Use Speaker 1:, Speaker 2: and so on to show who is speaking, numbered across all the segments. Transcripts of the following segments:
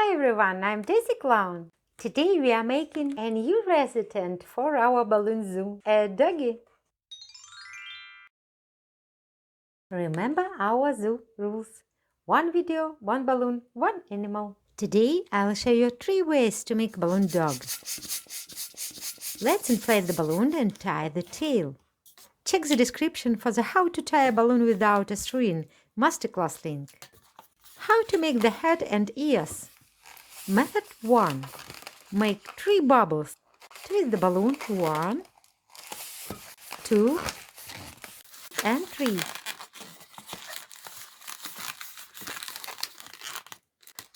Speaker 1: Hi everyone, I'm Daisy Clown. Today we are making a new resident for our balloon zoo, a doggy. Remember our zoo rules. One video, one balloon, one animal. Today I'll show you 3 ways to make balloon dog. Let's inflate the balloon and tie the tail. Check the description for the how to tie a balloon without a string masterclass link. How to make the head and ears. Method 1. Make 3 bubbles. Twist the balloon 1, 2, and 3.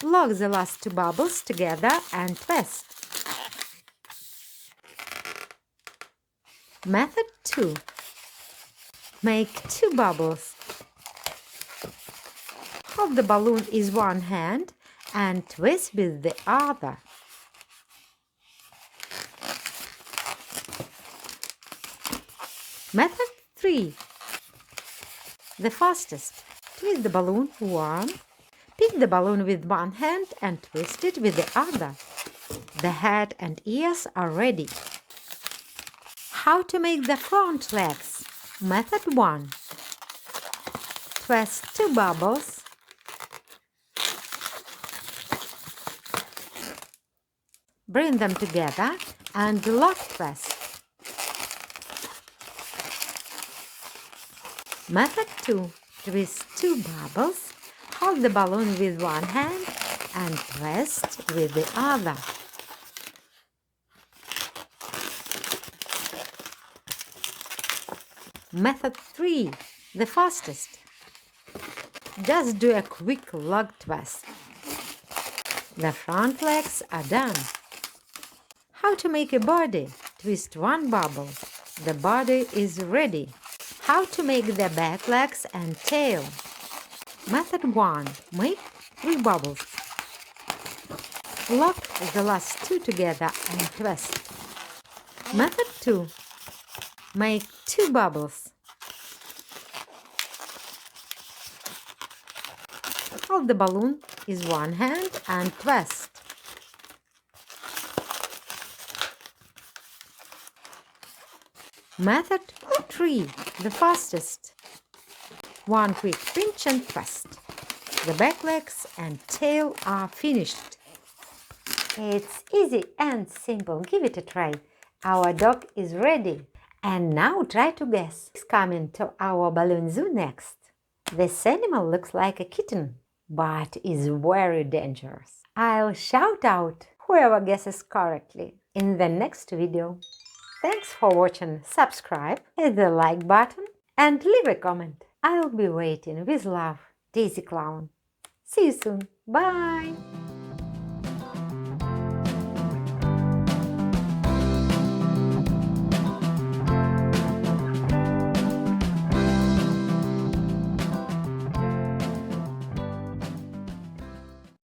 Speaker 1: Lock the last 2 bubbles together and twist. Method 2. Make 2 bubbles. Hold the balloon in one hand and twist with the other. Method 3. The fastest. Twist the balloon 1. Pick the balloon with one hand and twist it with the other. The head and ears are ready. How to make the front legs. Method 1. Twist 2 bubbles. Bring them together and lock twist. Method 2. Twist 2 bubbles. Hold the balloon with one hand and twist with the other. Method 3. The fastest. Just do a quick lock twist. The front legs are done. How to make a body. Twist 1 bubble. The body is ready. How to make the back legs and tail. Method 1. Make 3 bubbles. Lock the last 2 together and twist. Method 2. Make 2 bubbles. Hold the balloon in one hand and twist. Method 3. The fastest. 1 quick pinch and twist. The back legs and tail are finished. It's easy and simple. Give it a try. Our dog is ready. And now try to guess who's coming to our balloon zoo next. This animal looks like a kitten, but is very dangerous. I'll shout out whoever guesses correctly in the next video. Thanks for watching. Subscribe, hit the like button and leave a comment. I'll be waiting with love. Daisy Clown. See you soon. Bye!